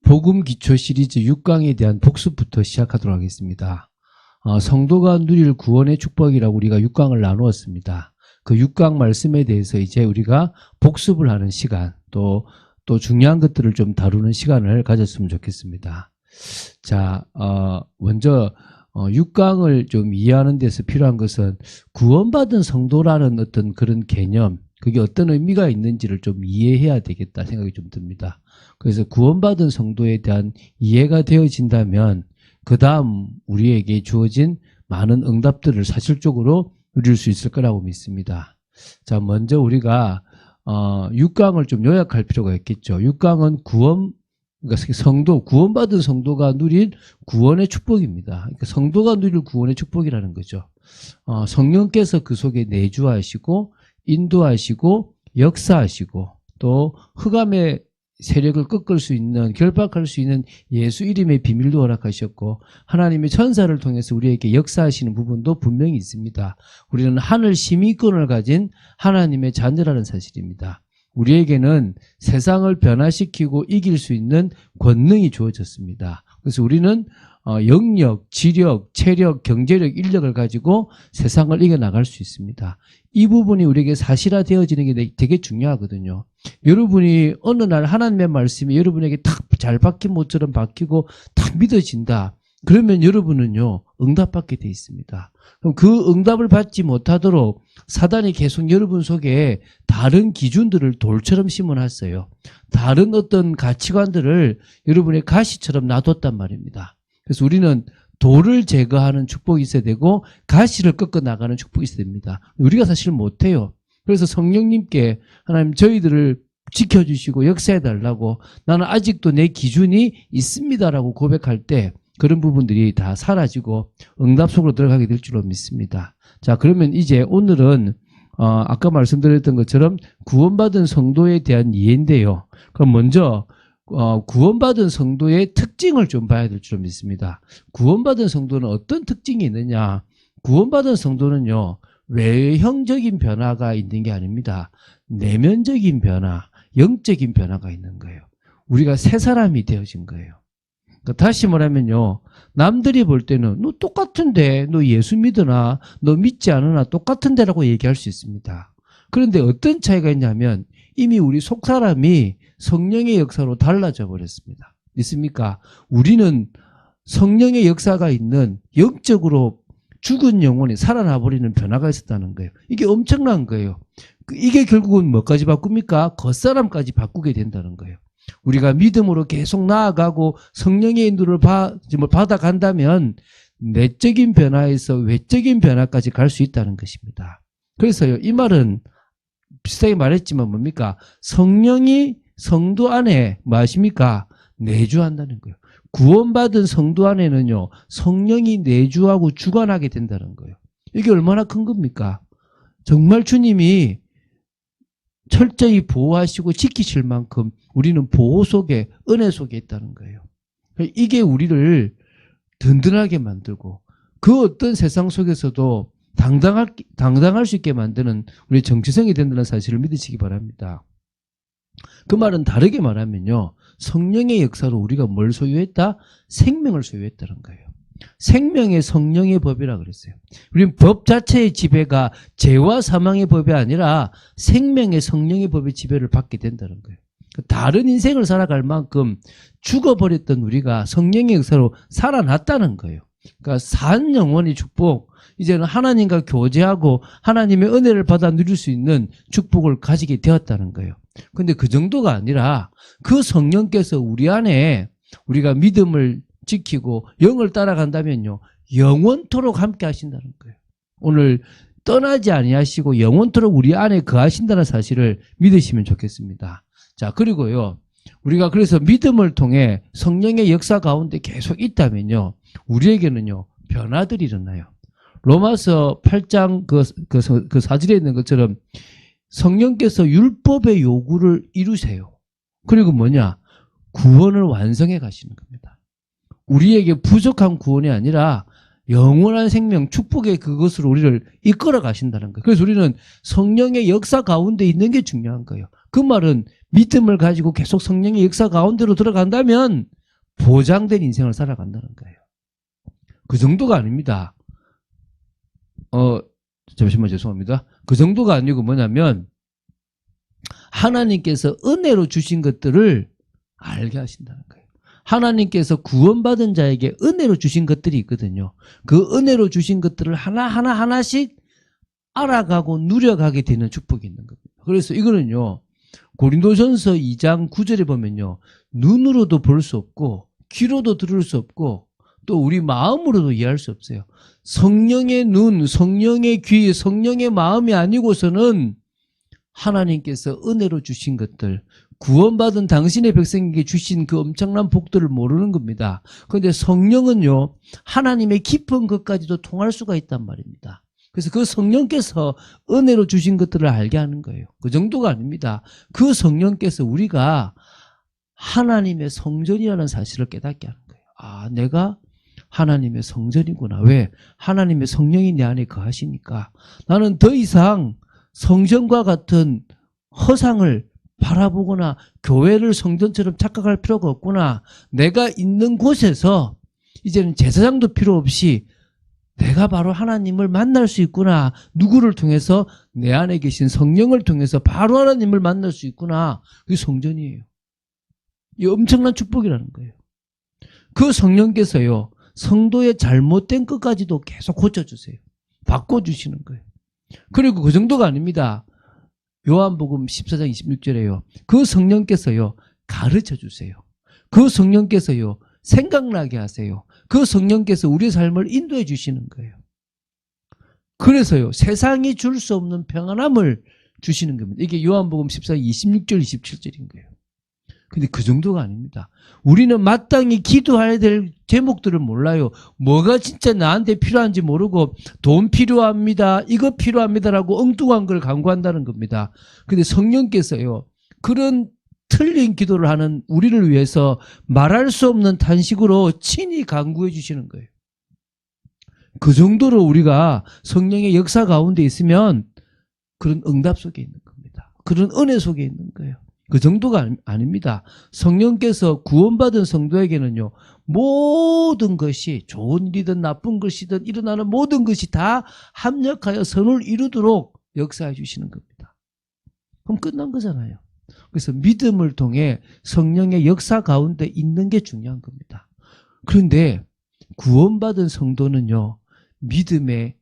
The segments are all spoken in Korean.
복음 기초 시리즈 6강에 대한 복습부터 시작하도록 하겠습니다. 성도가 누릴 구원의 축복이라고 우리가 6강을 나누었습니다. 그 6강 말씀에 대해서 이제 우리가 복습을 하는 시간, 또 중요한 것들을 좀 다루는 시간을 가졌으면 좋겠습니다. 자, 먼저 6강을 좀 이해하는 데서 필요한 것은 구원받은 성도라는 어떤 그런 개념, 그게 어떤 의미가 있는지를 좀 이해해야 되겠다 생각이 좀 듭니다. 그래서 구원받은 성도에 대한 이해가 되어진다면 그 다음 우리에게 주어진 많은 응답들을 사실적으로 누릴 수 있을 거라고 믿습니다. 자, 먼저 우리가 6강을 좀 요약할 필요가 있겠죠. 6강은 그러니까 구원받은 성도가 누릴 구원의 축복입니다. 그러니까 성도가 누릴 구원의 축복이라는 거죠. 성령께서 그 속에 내주하시고 인도하시고 역사하시고 또 흑암의 세력을 꺾을 수 있는, 결박할 수 있는 예수 이름의 비밀도 허락하셨고 하나님의 천사를 통해서 우리에게 역사하시는 부분도 분명히 있습니다. 우리는 하늘 심의권을 가진 하나님의 자녀라는 사실입니다. 우리에게는 세상을 변화시키고 이길 수 있는 권능이 주어졌습니다. 그래서 우리는 영력, 지력, 체력, 경제력, 인력을 가지고 세상을 이겨나갈 수 있습니다. 이 부분이 우리에게 사실화되어지는 게 되게 중요하거든요. 여러분이 어느 날 하나님의 말씀이 여러분에게 탁 잘 박힌 못처럼 박히고 탁 믿어진다. 그러면 여러분은요, 응답받게 돼 있습니다. 그럼 그 응답을 받지 못하도록 사단이 계속 여러분 속에 다른 기준들을 돌처럼 심어놨어요. 다른 어떤 가치관들을 여러분의 가시처럼 놔뒀단 말입니다. 그래서 우리는 돌을 제거하는 축복이 있어야 되고 가시를 꺾어 나가는 축복이 있어야 됩니다. 우리가 사실 못해요. 그래서 성령님께 하나님 저희들을 지켜주시고 역사해달라고, 나는 아직도 내 기준이 있습니다라고 고백할 때 그런 부분들이 다 사라지고 응답 속으로 들어가게 될 줄로 믿습니다. 자, 그러면 이제 오늘은 아까 말씀드렸던 것처럼 구원받은 성도에 대한 이해인데요. 그럼 먼저 구원받은 성도의 특징을 좀 봐야 될 줄 믿습니다. 구원받은 성도는 어떤 특징이 있느냐? 구원받은 성도는요, 외형적인 변화가 있는 게 아닙니다. 내면적인 변화, 영적인 변화가 있는 거예요. 우리가 새 사람이 되어진 거예요. 그러니까 다시 말하면요, 남들이 볼 때는 너 똑같은데, 너 예수 믿으나, 너 믿지 않으나 똑같은데라고 얘기할 수 있습니다. 그런데 어떤 차이가 있냐면 이미 우리 속 사람이 성령의 역사로 달라져 버렸습니다. 있습니까? 우리는 성령의 역사가 있는 영적으로 죽은 영혼이 살아나 버리는 변화가 있었다는 거예요. 이게 엄청난 거예요. 이게 결국은 뭐까지 바꿉니까? 겉사람까지 바꾸게 된다는 거예요. 우리가 믿음으로 계속 나아가고 성령의 인도를 받아간다면 내적인 변화에서 외적인 변화까지 갈 수 있다는 것입니다. 그래서요, 이 말은 비슷하게 말했지만 뭡니까? 성령이 성도 안에 무엇입니까? 내주한다는 거예요. 구원받은 성도 안에는요, 성령이 내주하고 주관하게 된다는 거예요. 이게 얼마나 큰 겁니까? 정말 주님이 철저히 보호하시고 지키실 만큼 우리는 보호 속에, 은혜 속에 있다는 거예요. 이게 우리를 든든하게 만들고 그 어떤 세상 속에서도 당당할 수 있게 만드는 우리 정체성이 된다는 사실을 믿으시기 바랍니다. 그 말은 다르게 말하면요, 성령의 역사로 우리가 뭘 소유했다? 생명을 소유했다는 거예요. 생명의 성령의 법이라 그랬어요. 우리는 법 자체의 지배가 죄와 사망의 법이 아니라 생명의 성령의 법의 지배를 받게 된다는 거예요. 다른 인생을 살아갈 만큼 죽어버렸던 우리가 성령의 역사로 살아났다는 거예요. 그러니까 산 영혼의 축복, 이제는 하나님과 교제하고 하나님의 은혜를 받아 누릴 수 있는 축복을 가지게 되었다는 거예요. 근데 그 정도가 아니라 그 성령께서 우리 안에 우리가 믿음을 지키고 영을 따라간다면요, 영원토록 함께 하신다는 거예요. 오늘 떠나지 아니하시고 영원토록 우리 안에 거하신다는 사실을 믿으시면 좋겠습니다. 자, 그리고요, 우리가 그래서 믿음을 통해 성령의 역사 가운데 계속 있다면요, 우리에게는요, 변화들이 일어나요. 로마서 8장 그 사절에 있는 것처럼 성령께서 율법의 요구를 이루세요. 그리고 뭐냐? 구원을 완성해 가시는 겁니다. 우리에게 부족한 구원이 아니라 영원한 생명, 축복의 그것으로 우리를 이끌어 가신다는 거예요. 그래서 우리는 성령의 역사 가운데 있는 게 중요한 거예요. 그 말은 믿음을 가지고 계속 성령의 역사 가운데로 들어간다면 보장된 인생을 살아간다는 거예요. 그 정도가 아닙니다. 잠시만 죄송합니다. 그 정도가 아니고 뭐냐면 하나님께서 은혜로 주신 것들을 알게 하신다는 거예요. 하나님께서 구원받은 자에게 은혜로 주신 것들이 있거든요. 그 은혜로 주신 것들을 하나씩 알아가고 누려가게 되는 축복이 있는 겁니다. 그래서 이거는요, 고린도전서 2장 9절에 보면요, 눈으로도 볼 수 없고 귀로도 들을 수 없고 또 우리 마음으로도 이해할 수 없어요. 성령의 눈, 성령의 귀, 성령의 마음이 아니고서는 하나님께서 은혜로 주신 것들, 구원받은 당신의 백성에게 주신 그 엄청난 복들을 모르는 겁니다. 그런데 성령은요, 하나님의 깊은 것까지도 통할 수가 있단 말입니다. 그래서 그 성령께서 은혜로 주신 것들을 알게 하는 거예요. 그 정도가 아닙니다. 그 성령께서 우리가 하나님의 성전이라는 사실을 깨닫게 하는 거예요. 아, 내가 하나님의 성전이구나. 왜? 하나님의 성령이 내 안에 거하시니까 나는 더 이상 성전과 같은 허상을 바라보거나 교회를 성전처럼 착각할 필요가 없구나. 내가 있는 곳에서 이제는 제사장도 필요 없이 내가 바로 하나님을 만날 수 있구나. 누구를 통해서? 내 안에 계신 성령을 통해서 바로 하나님을 만날 수 있구나. 그게 성전이에요. 이 엄청난 축복이라는 거예요. 그 성령께서요, 성도의 잘못된 것까지도 계속 고쳐주세요. 바꿔주시는 거예요. 그리고 그 정도가 아닙니다. 요한복음 14장 26절에요. 그 성령께서요, 가르쳐 주세요. 그 성령께서요, 생각나게 하세요. 그 성령께서 우리의 삶을 인도해 주시는 거예요. 그래서요, 세상이 줄 수 없는 평안함을 주시는 겁니다. 이게 요한복음 14장 26절 27절인 거예요. 근데 그 정도가 아닙니다. 우리는 마땅히 기도해야 될 제목들을 몰라요. 뭐가 진짜 나한테 필요한지 모르고 돈 필요합니다, 이거 필요합니다라고 엉뚱한 걸 간구한다는 겁니다. 근데 성령께서요, 그런 틀린 기도를 하는 우리를 위해서 말할 수 없는 탄식으로 친히 간구해 주시는 거예요. 그 정도로 우리가 성령의 역사 가운데 있으면 그런 응답 속에 있는 겁니다. 그런 은혜 속에 있는 거예요. 그 정도가 아닙니다. 성령께서 구원받은 성도에게는요, 모든 것이 좋은 일이든 나쁜 것이든 일어나는 모든 것이 다 합력하여 선을 이루도록 역사해 주시는 겁니다. 그럼 끝난 거잖아요. 그래서 믿음을 통해 성령의 역사 가운데 있는 게 중요한 겁니다. 그런데 구원받은 성도는요, 믿음의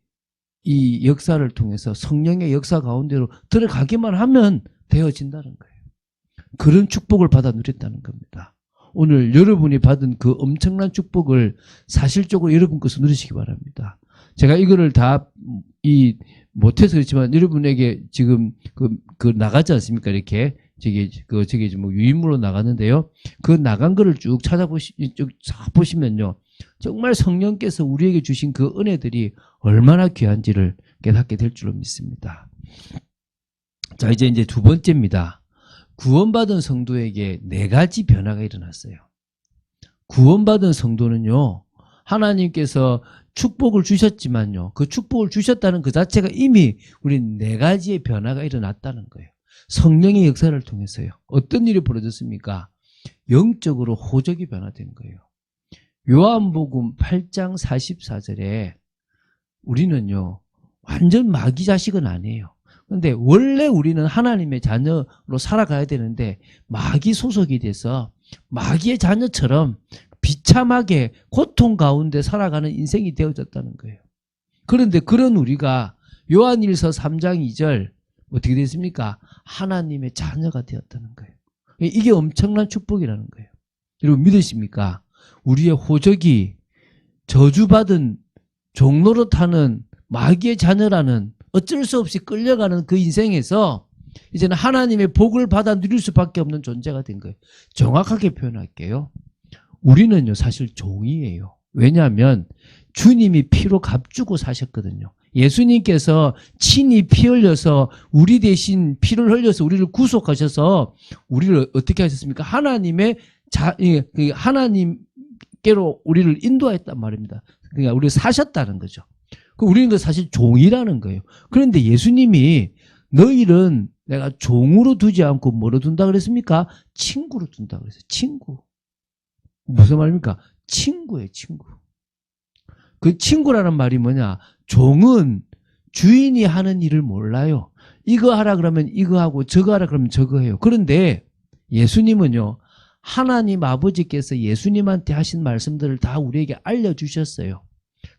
이 역사를 통해서 성령의 역사 가운데로 들어가기만 하면 되어진다는 거예요. 그런 축복을 받아 누렸다는 겁니다. 오늘 여러분이 받은 그 엄청난 축복을 사실적으로 여러분 것을 누리시기 바랍니다. 제가 이거를 다 못해서 그렇지만 여러분에게 지금 그 나가지 않습니까? 이렇게 저기 뭐 유인물로 나갔는데요. 그 나간 거를 쭉 보시면요, 정말 성령께서 우리에게 주신 그 은혜들이 얼마나 귀한지를 깨닫게 될 줄로 믿습니다. 자, 이제 두 번째입니다. 구원받은 성도에게 4가지 변화가 일어났어요. 구원받은 성도는요, 하나님께서 축복을 주셨지만요, 그 축복을 주셨다는 그 자체가 이미 우리 4가지의 변화가 일어났다는 거예요. 성령의 역사를 통해서요. 어떤 일이 벌어졌습니까? 영적으로 호적이 변화된 거예요. 요한복음 8장 44절에 우리는요, 완전 마귀 자식은 아니에요. 그런데 원래 우리는 하나님의 자녀로 살아가야 되는데 마귀 소속이 돼서 마귀의 자녀처럼 비참하게 고통 가운데 살아가는 인생이 되어졌다는 거예요. 그런데 그런 우리가 요한일서 3장 2절 어떻게 됐습니까? 하나님의 자녀가 되었다는 거예요. 이게 엄청난 축복이라는 거예요. 여러분 믿으십니까? 우리의 호적이 저주받은 종노릇하는 마귀의 자녀라는 어쩔 수 없이 끌려가는 그 인생에서 이제는 하나님의 복을 받아 누릴 수밖에 없는 존재가 된 거예요. 정확하게 표현할게요. 우리는요, 사실 종이에요. 왜냐하면 주님이 피로 값주고 사셨거든요. 예수님께서 친히 피 흘려서 우리 대신 피를 흘려서 우리를 구속하셔서 우리를 어떻게 하셨습니까? 하나님께로 우리를 인도했단 말입니다. 그러니까 우리를 사셨다는 거죠. 우리는 사실 종이라는 거예요. 그런데 예수님이 너희는 내가 종으로 두지 않고 뭐로 둔다 그랬습니까? 친구로 둔다 그랬어요. 친구. 무슨 말입니까? 친구예요, 친구. 그 친구라는 말이 뭐냐? 종은 주인이 하는 일을 몰라요. 이거 하라 그러면 이거 하고 저거 하라 그러면 저거 해요. 그런데 예수님은요, 하나님 아버지께서 예수님한테 하신 말씀들을 다 우리에게 알려주셨어요.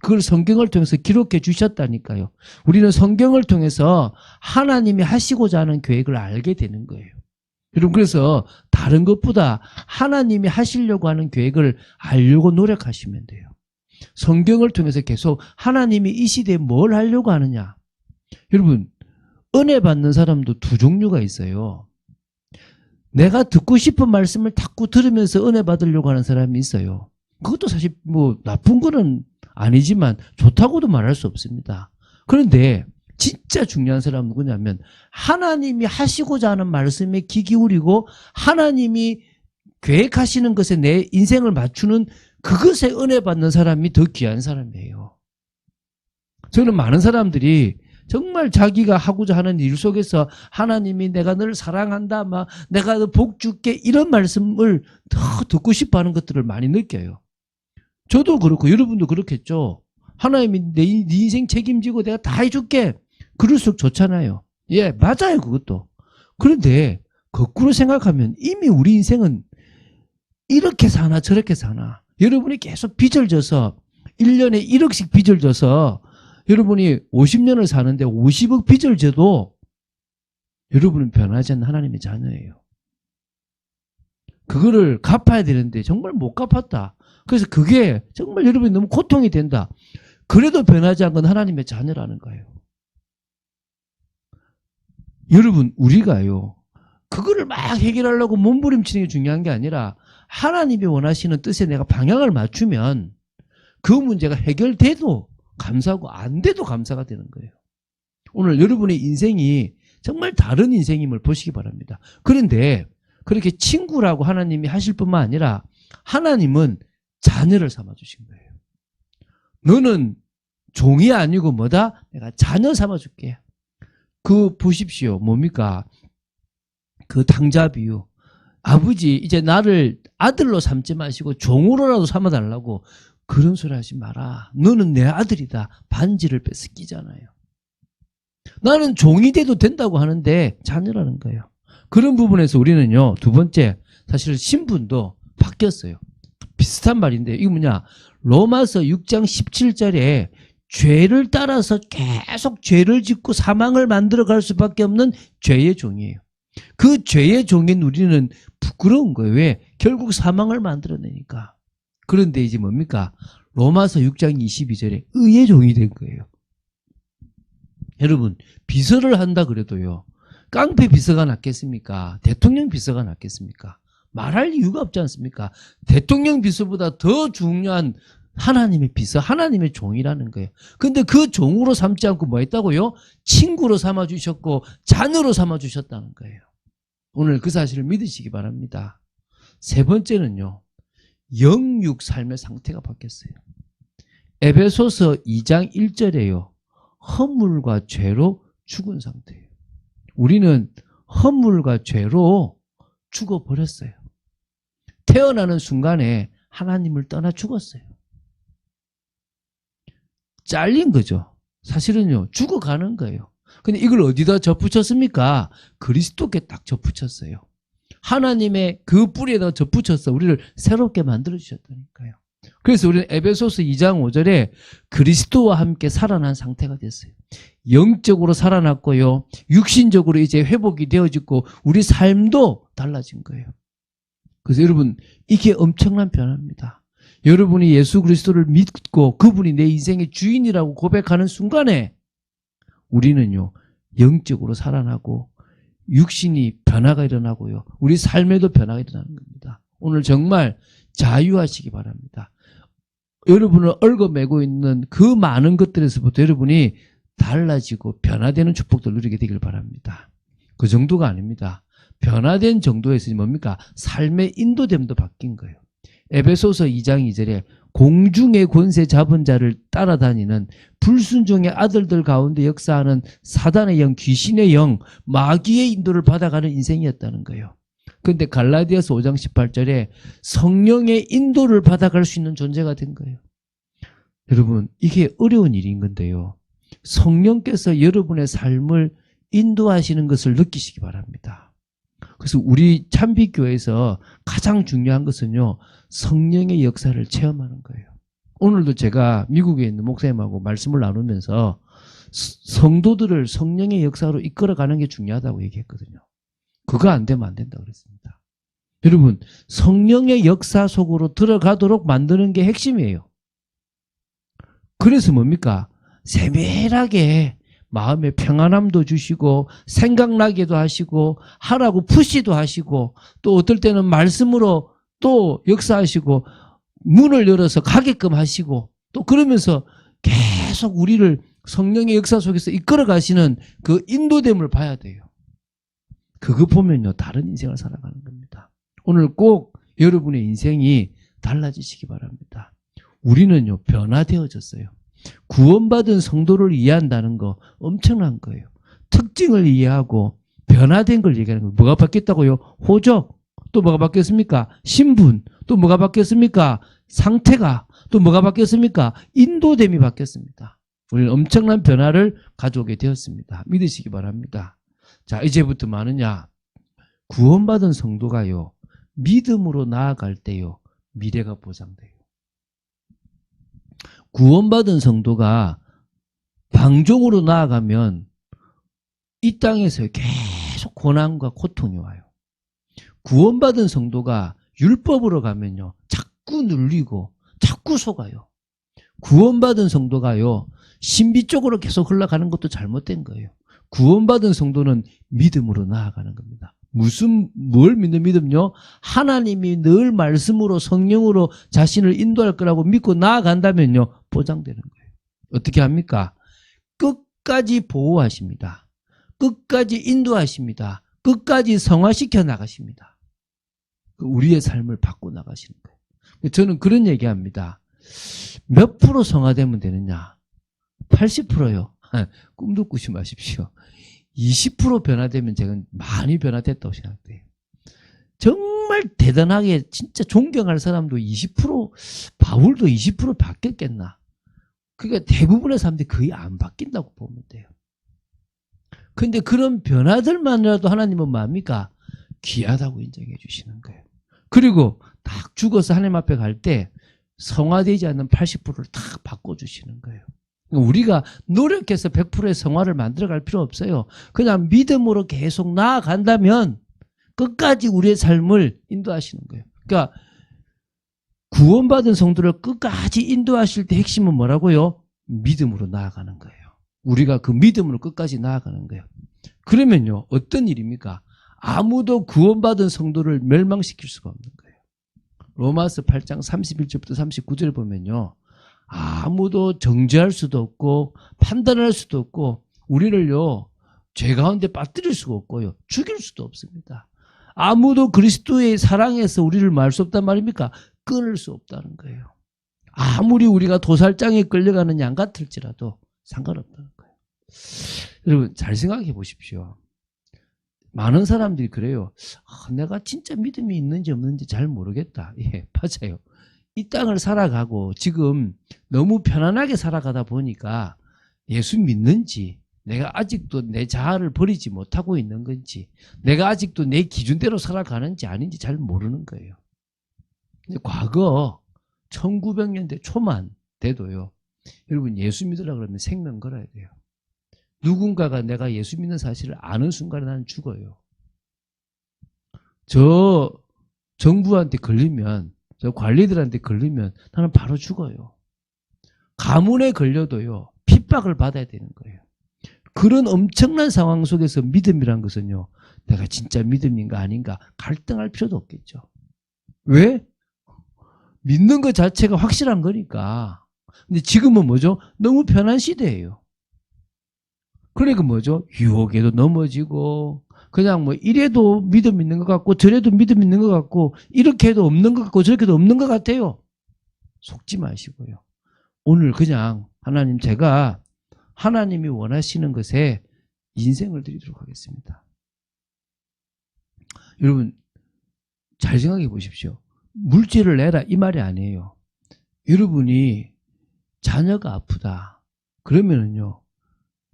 그걸 성경을 통해서 기록해 주셨다니까요. 우리는 성경을 통해서 하나님이 하시고자 하는 계획을 알게 되는 거예요. 여러분, 그래서 다른 것보다 하나님이 하시려고 하는 계획을 알려고 노력하시면 돼요. 성경을 통해서 계속 하나님이 이 시대에 뭘 하려고 하느냐. 여러분, 은혜 받는 사람도 두 종류가 있어요. 내가 듣고 싶은 말씀을 자꾸 들으면서 은혜 받으려고 하는 사람이 있어요. 그것도 사실 뭐 나쁜 거는 아니지만 좋다고도 말할 수 없습니다. 그런데 진짜 중요한 사람은 누구냐면 하나님이 하시고자 하는 말씀에 귀 기울이고 하나님이 계획하시는 것에 내 인생을 맞추는 그것에 은혜 받는 사람이 더 귀한 사람이에요. 저는 많은 사람들이 정말 자기가 하고자 하는 일 속에서 하나님이 내가 너를 사랑한다, 막 내가 너 복 줄게 이런 말씀을 더 듣고 싶어 하는 것들을 많이 느껴요. 저도 그렇고 여러분도 그렇겠죠. 하나님이 네 인생 책임지고 내가 다 해줄게. 그럴수록 좋잖아요. 예, 맞아요, 그것도. 그런데 거꾸로 생각하면 이미 우리 인생은 이렇게 사나 저렇게 사나. 여러분이 계속 빚을 져서 1년에 1억씩 빚을 져서 여러분이 50년을 사는데 50억 빚을 져도 여러분은 변하지 않는 하나님의 자녀예요. 그거를 갚아야 되는데 정말 못 갚았다. 그래서 그게 정말 여러분이 너무 고통이 된다. 그래도 변하지 않은 건 하나님의 자녀라는 거예요. 여러분, 우리가요, 그거를 막 해결하려고 몸부림치는 게 중요한 게 아니라 하나님이 원하시는 뜻에 내가 방향을 맞추면 그 문제가 해결돼도 감사하고 안 돼도 감사가 되는 거예요. 오늘 여러분의 인생이 정말 다른 인생임을 보시기 바랍니다. 그런데 그렇게 친구라고 하나님이 하실 뿐만 아니라 하나님은 자녀를 삼아주신 거예요. 너는 종이 아니고 뭐다? 내가 자녀 삼아줄게. 그 보십시오. 뭡니까? 그 당자 비유. 아버지 이제 나를 아들로 삼지 마시고 종으로라도 삼아달라고 그런 소리 하지 마라. 너는 내 아들이다. 반지를 뺏기잖아요. 나는 종이 돼도 된다고 하는데 자녀라는 거예요. 그런 부분에서 우리는요. 두 번째, 사실 신분도 바뀌었어요. 비슷한 말인데 이거 뭐냐. 로마서 6장 17절에 죄를 따라서 계속 죄를 짓고 사망을 만들어갈 수밖에 없는 죄의 종이에요. 그 죄의 종인 우리는 부끄러운 거예요. 왜? 결국 사망을 만들어내니까. 그런데 이제 뭡니까? 로마서 6장 22절에 의의 종이 된 거예요. 여러분, 비서를 한다 그래도요. 깡패 비서가 낫겠습니까? 대통령 비서가 낫겠습니까? 말할 이유가 없지 않습니까? 대통령 비서보다 더 중요한 하나님의 비서, 하나님의 종이라는 거예요. 근데 그 종으로 삼지 않고 뭐 했다고요? 친구로 삼아주셨고 자녀로 삼아주셨다는 거예요. 오늘 그 사실을 믿으시기 바랍니다. 세 번째는요. 영육 삶의 상태가 바뀌었어요. 에베소서 2장 1절에요. 허물과 죄로 죽은 상태예요. 우리는 허물과 죄로 죽어버렸어요. 태어나는 순간에 하나님을 떠나 죽었어요. 잘린 거죠. 사실은요. 죽어가는 거예요. 근데 이걸 어디다 접붙였습니까? 그리스도께 딱 접붙였어요. 하나님의 그 뿌리에다 접붙여서 우리를 새롭게 만들어주셨다니까요. 그래서 우리는 에베소서 2장 5절에 그리스도와 함께 살아난 상태가 됐어요. 영적으로 살아났고요. 육신적으로 이제 회복이 되어지고 우리 삶도 달라진 거예요. 그래서 여러분, 이게 엄청난 변화입니다. 여러분이 예수 그리스도를 믿고 그분이 내 인생의 주인이라고 고백하는 순간에 우리는요, 영적으로 살아나고 육신이 변화가 일어나고요. 우리 삶에도 변화가 일어나는 겁니다. 오늘 정말 자유하시기 바랍니다. 여러분을 얽어매고 있는 그 많은 것들에서부터 여러분이 달라지고 변화되는 축복들 누리게 되길 바랍니다. 그 정도가 아닙니다. 변화된 정도에서 뭡니까? 삶의 인도됨도 바뀐 거예요. 에베소서 2장 2절에 공중의 권세 잡은 자를 따라다니는 불순종의 아들들 가운데 역사하는 사단의 영, 귀신의 영, 마귀의 인도를 받아가는 인생이었다는 거예요. 근데 갈라디아서 5장 18절에 성령의 인도를 받아갈 수 있는 존재가 된 거예요. 여러분, 이게 어려운 일인 건데요. 성령께서 여러분의 삶을 인도하시는 것을 느끼시기 바랍니다. 그래서 우리 참빛교회에서 가장 중요한 것은요, 성령의 역사를 체험하는 거예요. 오늘도 제가 미국에 있는 목사님하고 말씀을 나누면서 성도들을 성령의 역사로 이끌어가는 게 중요하다고 얘기했거든요. 그거 안 되면 안 된다고 그랬습니다. 여러분, 성령의 역사 속으로 들어가도록 만드는 게 핵심이에요. 그래서 뭡니까? 세밀하게 마음의 평안함도 주시고 생각나게도 하시고 하라고 푸시도 하시고 또 어떨 때는 말씀으로 또 역사하시고 문을 열어서 가게끔 하시고 또 그러면서 계속 우리를 성령의 역사 속에서 이끌어 가시는 그 인도됨을 봐야 돼요. 그거 보면요, 다른 인생을 살아가는 겁니다. 오늘 꼭 여러분의 인생이 달라지시기 바랍니다. 우리는요, 변화되어졌어요. 구원받은 성도를 이해한다는 거 엄청난 거예요. 특징을 이해하고 변화된 걸 얘기하는 거예요. 뭐가 바뀌었다고요? 호적. 또 뭐가 바뀌었습니까? 신분. 또 뭐가 바뀌었습니까? 상태가. 또 뭐가 바뀌었습니까? 인도됨이 바뀌었습니다. 우리는 엄청난 변화를 가져오게 되었습니다. 믿으시기 바랍니다. 자, 이제부터 뭐하느냐? 구원받은 성도가요, 믿음으로 나아갈 때요, 미래가 보장돼요. 구원받은 성도가 방종으로 나아가면 이 땅에서 계속 고난과 고통이 와요. 구원받은 성도가 율법으로 가면요, 자꾸 눌리고 자꾸 속아요. 구원받은 성도가요, 신비 쪽으로 계속 흘러가는 것도 잘못된 거예요. 구원받은 성도는 믿음으로 나아가는 겁니다. 뭘 믿는 믿음요? 하나님이 늘 말씀으로 성령으로 자신을 인도할 거라고 믿고 나아간다면요, 보장되는 거예요. 어떻게 합니까? 끝까지 보호하십니다. 끝까지 인도하십니다. 끝까지 성화시켜 나가십니다. 우리의 삶을 바꿔 나가시는 거예요. 저는 그런 얘기합니다. 몇 프로 성화되면 되느냐? 80%요. 꿈도 꾸지 마십시오. 20% 변화되면 제가 많이 변화됐다고 생각돼요. 정말 대단하게 진짜 존경할 사람도 20%, 바울도 20% 바뀌었겠나. 그러니까 대부분의 사람들이 거의 안 바뀐다고 보면 돼요. 그런데 그런 변화들만이라도 하나님은 뭡니까? 귀하다고 인정해 주시는 거예요. 그리고 딱 죽어서 하나님 앞에 갈 때 성화되지 않는 80%를 딱 바꿔주시는 거예요. 우리가 노력해서 100%의 성화를 만들어갈 필요 없어요. 그냥 믿음으로 계속 나아간다면 끝까지 우리의 삶을 인도하시는 거예요. 그러니까 구원받은 성도를 끝까지 인도하실 때 핵심은 뭐라고요? 믿음으로 나아가는 거예요. 우리가 그 믿음으로 끝까지 나아가는 거예요. 그러면요, 어떤 일입니까? 아무도 구원받은 성도를 멸망시킬 수가 없는 거예요. 로마서 8장 31절부터 39절 보면요, 아무도 정죄할 수도 없고 판단할 수도 없고 우리를요, 죄 가운데 빠뜨릴 수가 없고요, 죽일 수도 없습니다. 아무도 그리스도의 사랑에서 우리를 말 수 없단 말입니까? 끊을 수 없다는 거예요. 아무리 우리가 도살장에 끌려가는 양 같을지라도 상관없다는 거예요. 여러분, 잘 생각해 보십시오. 많은 사람들이 그래요. 내가 진짜 믿음이 있는지 없는지 잘 모르겠다. 예, 맞아요. 이 땅을 살아가고 지금 너무 편안하게 살아가다 보니까 예수 믿는지, 내가 아직도 내 자아를 버리지 못하고 있는 건지, 내가 아직도 내 기준대로 살아가는지 아닌지 잘 모르는 거예요. 근데 과거 1900년대 초만 돼도요, 여러분, 예수 믿으려고 그러면 생명 걸어야 돼요. 누군가가 내가 예수 믿는 사실을 아는 순간에 나는 죽어요. 저 정부한테 걸리면, 저 관리들한테 걸리면 나는 바로 죽어요. 가문에 걸려도요, 핍박을 받아야 되는 거예요. 그런 엄청난 상황 속에서 믿음이란 것은요, 내가 진짜 믿음인가 아닌가 갈등할 필요도 없겠죠. 왜? 믿는 것 자체가 확실한 거니까. 근데 지금은 뭐죠? 너무 편한 시대예요. 그러니까 뭐죠? 유혹에도 넘어지고, 그냥 뭐 이래도 믿음 있는 것 같고 저래도 믿음 있는 것 같고 이렇게 해도 없는 것 같고 저렇게 해도 없는 것 같아요. 속지 마시고요. 오늘 그냥 하나님, 제가 하나님이 원하시는 것에 인생을 드리도록 하겠습니다. 여러분, 잘 생각해 보십시오. 물질을 내라 이 말이 아니에요. 여러분이 자녀가 아프다. 그러면은요,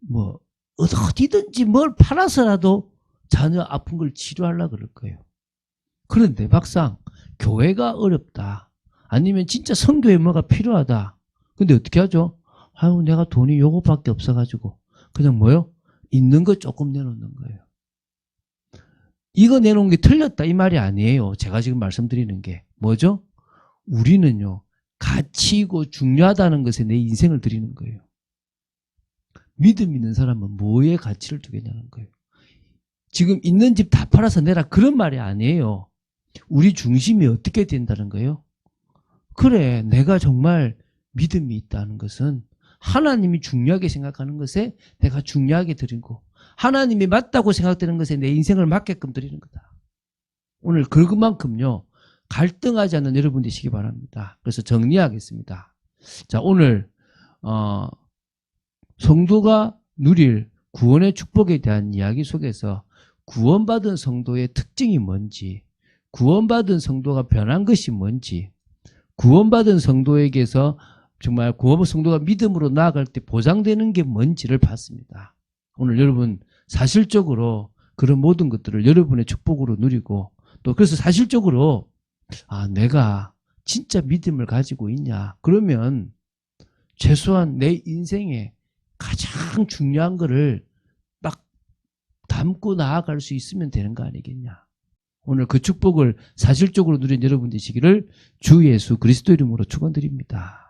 뭐 어디든지 뭘 팔아서라도 자녀 아픈 걸 치료하려고 그럴 거예요. 그런데 막상 교회가 어렵다. 아니면 진짜 선교에 뭐가 필요하다. 근데 어떻게 하죠? 아유, 내가 돈이 요거밖에 없어가지고 그냥 뭐요? 있는 거 조금 내놓는 거예요. 이거 내놓은 게 틀렸다 이 말이 아니에요. 제가 지금 말씀드리는 게 뭐죠? 우리는요, 가치이고 중요하다는 것에 내 인생을 드리는 거예요. 믿음 있는 사람은 뭐에 가치를 두겠냐는 거예요. 지금 있는 집 다 팔아서 내라 그런 말이 아니에요. 우리 중심이 어떻게 된다는 거예요? 그래, 내가 정말 믿음이 있다는 것은 하나님이 중요하게 생각하는 것에 내가 중요하게 드리고 하나님이 맞다고 생각되는 것에 내 인생을 맞게끔 드리는 거다. 오늘 그만큼요, 갈등하지 않는 여러분 되시기 바랍니다. 그래서 정리하겠습니다. 자, 오늘 성도가 누릴 구원의 축복에 대한 이야기 속에서 구원받은 성도의 특징이 뭔지, 구원받은 성도가 변한 것이 뭔지, 구원받은 성도에게서 정말 구원받은 성도가 믿음으로 나아갈 때 보장되는 게 뭔지를 봤습니다. 오늘 여러분 사실적으로 그런 모든 것들을 여러분의 축복으로 누리고, 또 그래서 사실적으로 내가 진짜 믿음을 가지고 있냐, 그러면 최소한 내 인생에 가장 중요한 거를 딱 담고 나아갈 수 있으면 되는 거 아니겠냐. 오늘 그 축복을 사실적으로 누린 여러분 되시기를 주 예수 그리스도 이름으로 축원드립니다.